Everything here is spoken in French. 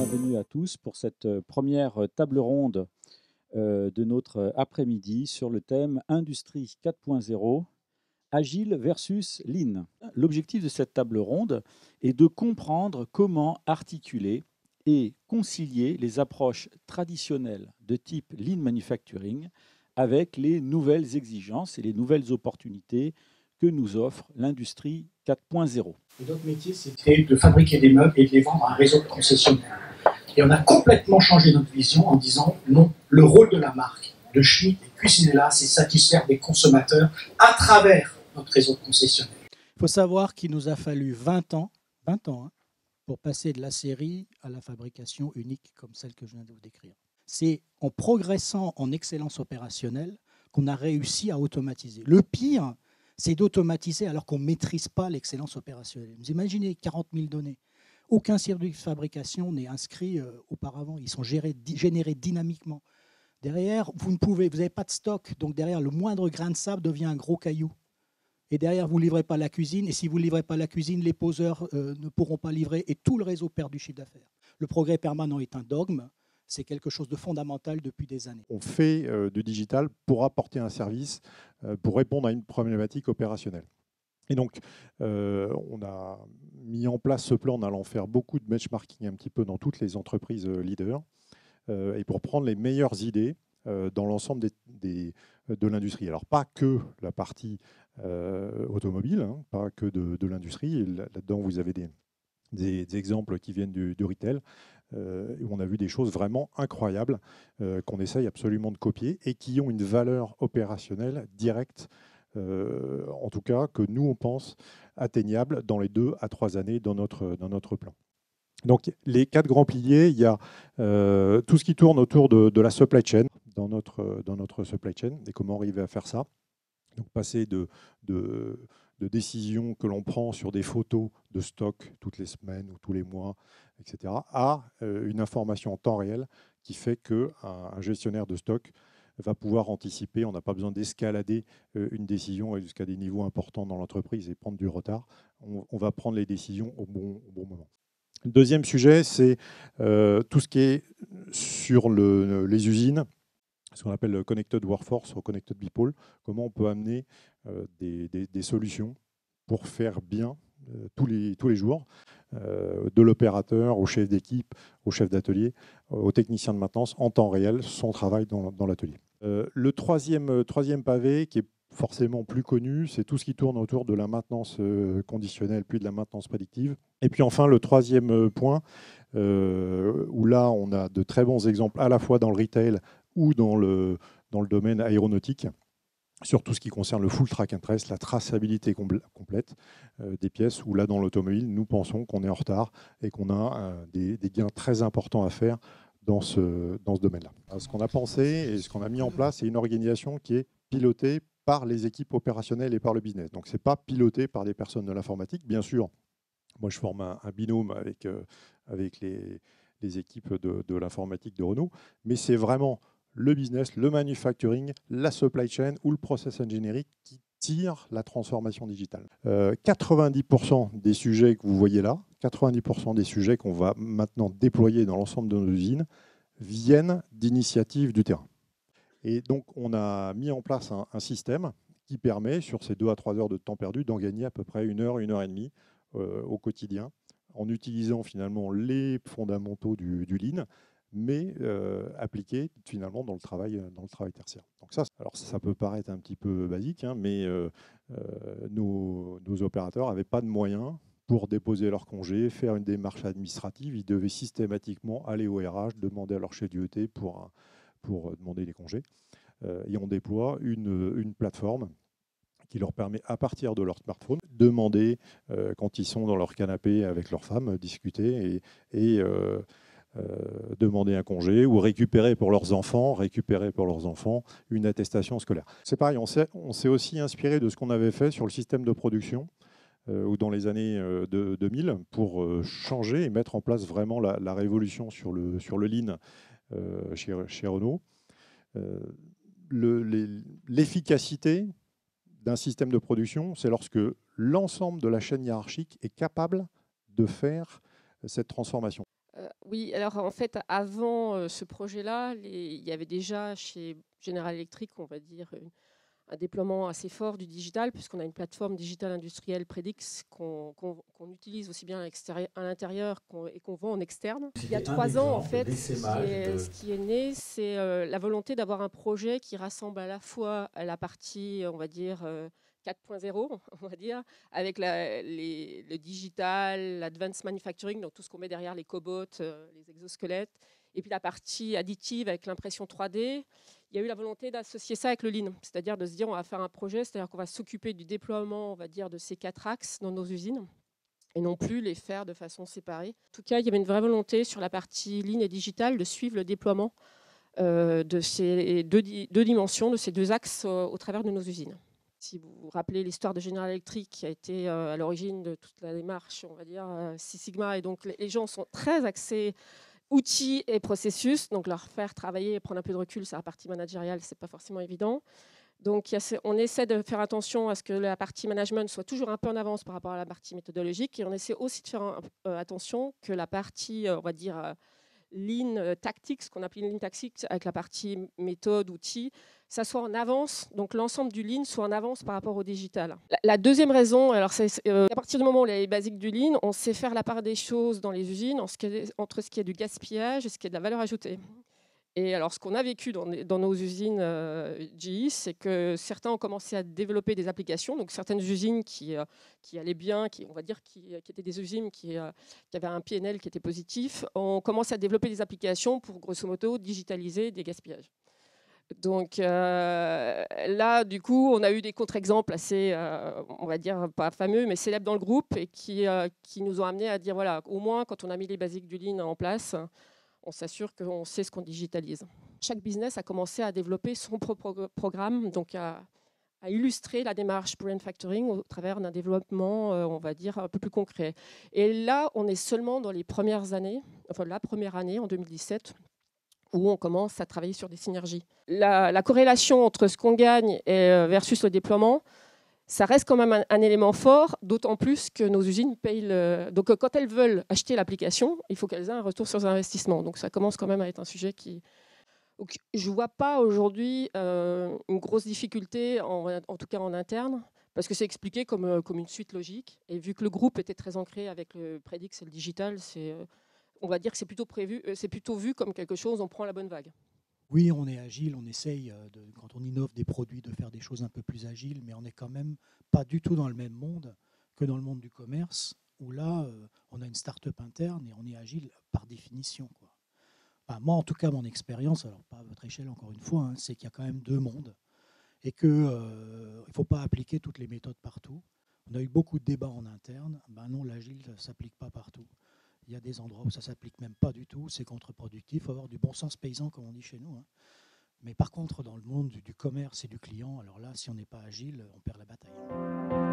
bienvenue à tous pour cette première table ronde de notre après-midi sur le thème Industrie 4.0, Agile versus Lean. L'objectif de cette table ronde est de comprendre comment articuler et concilier les approches traditionnelles de type Lean Manufacturing avec les nouvelles exigences et les nouvelles opportunités que nous offre l'industrie 4.0. Et notre métier, c'était de fabriquer des meubles et de les vendre à un réseau de concessionnaires. Et on a complètement changé notre vision en disant non, le rôle de la marque de Schmitt et Cuisinella, c'est satisfaire des consommateurs à travers notre réseau de concessionnaires. Il faut savoir qu'il nous a fallu 20 ans pour passer de la série à la fabrication unique comme celle que je viens de vous décrire. C'est en progressant en excellence opérationnelle qu'on a réussi à automatiser. Le pire, c'est d'automatiser alors qu'on ne maîtrise pas l'excellence opérationnelle. Vous imaginez 40 000 données. Aucun circuit de fabrication n'est inscrit auparavant. Ils sont générés dynamiquement. Derrière, vous n'avez pas de stock. Donc derrière, le moindre grain de sable devient un gros caillou. Et derrière, vous ne livrez pas la cuisine. Et si vous ne livrez pas la cuisine, les poseurs ne pourront pas livrer et tout le réseau perd du chiffre d'affaires. Le progrès permanent est un dogme. C'est quelque chose de fondamental depuis des années. On fait du digital pour apporter un service, pour répondre à une problématique opérationnelle. Et donc, on a mis en place ce plan en allant faire beaucoup de benchmarking un petit peu dans toutes les entreprises leaders et pour prendre les meilleures idées dans l'ensemble de l'industrie. Alors, pas que la partie automobile, hein, pas que de l'industrie. Là-dedans, vous avez des exemples qui viennent du retail, où on a vu des choses vraiment incroyables qu'on essaye absolument de copier et qui ont une valeur opérationnelle directe, en tout cas que nous on pense atteignable dans les 2 à 3 années dans notre plan. Donc les 4 grands piliers, il y a tout ce qui tourne autour de la supply chain, dans notre supply chain, et comment arriver à faire ça. Donc passer de décisions que l'on prend sur des photos de stock toutes les semaines ou tous les mois, etc., à une information en temps réel qui fait qu'un gestionnaire de stock va pouvoir anticiper. On n'a pas besoin d'escalader une décision jusqu'à des niveaux importants dans l'entreprise et prendre du retard. On va prendre les décisions au bon moment. Le deuxième sujet, c'est tout ce qui est sur les usines, ce qu'on appelle le Connected Workforce ou Connected People, comment on peut amener des solutions pour faire bien tous les jours, de l'opérateur au chef d'équipe, au chef d'atelier, au technicien de maintenance, en temps réel, son travail dans l'atelier. Le troisième pavé, qui est forcément plus connu, c'est tout ce qui tourne autour de la maintenance conditionnelle, puis de la maintenance prédictive. Et puis enfin, le troisième point, où là, on a de très bons exemples, à la fois dans le retail ou dans le domaine aéronautique, sur tout ce qui concerne le full track and trace, la traçabilité complète des pièces, où là, dans l'automobile, nous pensons qu'on est en retard et qu'on a des gains très importants à faire dans ce domaine-là. Ce qu'on a pensé et ce qu'on a mis en place, c'est une organisation qui est pilotée par les équipes opérationnelles et par le business. Donc, ce n'est pas piloté par des personnes de l'informatique. Bien sûr, moi, je forme un binôme avec les équipes de l'informatique de Renault, mais c'est vraiment le business, le manufacturing, la supply chain ou le process engineering qui tire la transformation digitale. 90% des sujets que vous voyez là, 90% des sujets qu'on va maintenant déployer dans l'ensemble de nos usines viennent d'initiatives du terrain. Et donc, on a mis en place un système qui permet, sur ces 2 à 3 heures de temps perdu, d'en gagner à peu près 1 heure, 1 heure et demie au quotidien, en utilisant finalement les fondamentaux du Lean, mais appliqué finalement dans le travail tertiaire. Donc ça peut paraître un petit peu basique, hein, mais nos opérateurs n'avaient pas de moyens pour déposer leur congé, faire une démarche administrative. Ils devaient systématiquement aller au RH, demander à leur chef d'UET pour demander les congés. Et on déploie une plateforme qui leur permet, à partir de leur smartphone, demander quand ils sont dans leur canapé avec leur femme, discuter et demander un congé ou récupérer pour leurs enfants une attestation scolaire. C'est pareil, on s'est aussi inspiré de ce qu'on avait fait sur le système de production ou dans les années 2000 pour changer et mettre en place vraiment la révolution sur le Lean chez Renault. L'efficacité d'un système de production, c'est lorsque l'ensemble de la chaîne hiérarchique est capable de faire cette transformation. Oui, alors en fait, avant ce projet-là, il y avait déjà chez General Electric, on va dire, un déploiement assez fort du digital, puisqu'on a une plateforme digitale industrielle Predix qu'on utilise aussi bien à l'intérieur et qu'on vend en externe. Il y a 3 ans, en fait, ce qui est né, c'est la volonté d'avoir un projet qui rassemble à la fois la partie, on va dire, 4.0, on va dire, avec le digital, l'advanced manufacturing, donc tout ce qu'on met derrière les cobots, les exosquelettes, et puis la partie additive avec l'impression 3D. Il y a eu la volonté d'associer ça avec le Lean, c'est-à-dire de se dire on va faire un projet, c'est-à-dire qu'on va s'occuper du déploiement, on va dire, de ces 4 axes dans nos usines et non plus les faire de façon séparée. En tout cas, il y avait une vraie volonté sur la partie Lean et digital de suivre le déploiement de ces deux dimensions, de ces 2 axes au travers de nos usines. Si vous vous rappelez l'histoire de General Electric qui a été à l'origine de toute la démarche, on va dire, Six Sigma, et donc les gens sont très axés outils et processus, donc leur faire travailler et prendre un peu de recul sur la partie managériale, ce n'est pas forcément évident. Donc on essaie de faire attention à ce que la partie management soit toujours un peu en avance par rapport à la partie méthodologique, et on essaie aussi de faire attention que la partie, on va dire, Lean Tactics, ce qu'on appelle Lean Tactics, avec la partie méthode, outils, ça soit en avance, donc l'ensemble du Lean soit en avance par rapport au digital. La deuxième raison, alors c'est à partir du moment où il y a les basiques du Lean, on sait faire la part des choses dans les usines entre ce qui est du gaspillage et ce qui est de la valeur ajoutée. Et alors, ce qu'on a vécu dans nos usines GE, c'est que certains ont commencé à développer des applications. Donc, certaines usines qui allaient bien, on va dire qui étaient des usines qui avaient un PNL qui était positif, ont commencé à développer des applications pour, grosso modo, digitaliser des gaspillages. Donc là, du coup, on a eu des contre-exemples assez, on va dire, pas fameux, mais célèbres dans le groupe et qui nous ont amenés à dire, voilà, au moins, quand on a mis les basiques du Lean en place, on s'assure qu'on sait ce qu'on digitalise. Chaque business a commencé à développer son propre programme, donc à illustrer la démarche Brain Factoring au travers d'un développement, on va dire, un peu plus concret. Et là, on est seulement dans les premières années, enfin la première année, en 2017, où on commence à travailler sur des synergies. La corrélation entre ce qu'on gagne versus le déploiement, ça reste quand même un élément fort, d'autant plus que nos usines payent Donc quand elles veulent acheter l'application, il faut qu'elles aient un retour sur investissement. Donc ça commence quand même à être un sujet qui... Donc, je ne vois pas aujourd'hui une grosse difficulté, en tout cas en interne, parce que c'est expliqué comme une suite logique. Et vu que le groupe était très ancré avec le Predix et le digital, on va dire que c'est plutôt vu comme quelque chose, on prend la bonne vague. Oui, on est agile, on essaye, quand on innove des produits, de faire des choses un peu plus agiles, mais on n'est quand même pas du tout dans le même monde que dans le monde du commerce, où là, on a une start-up interne et on est agile par définition, quoi. Enfin, moi, en tout cas, mon expérience, alors pas à votre échelle encore une fois, hein, c'est qu'il y a quand même 2 mondes et qu'il ne faut pas appliquer toutes les méthodes partout. On a eu beaucoup de débats en interne. Ben non, l'agile ne s'applique pas partout. Il y a des endroits où ça ne s'applique même pas du tout, c'est contre-productif, il faut avoir du bon sens paysan, comme on dit chez nous, hein. Mais par contre, dans le monde du commerce et du client, alors là, si on n'est pas agile, on perd la bataille.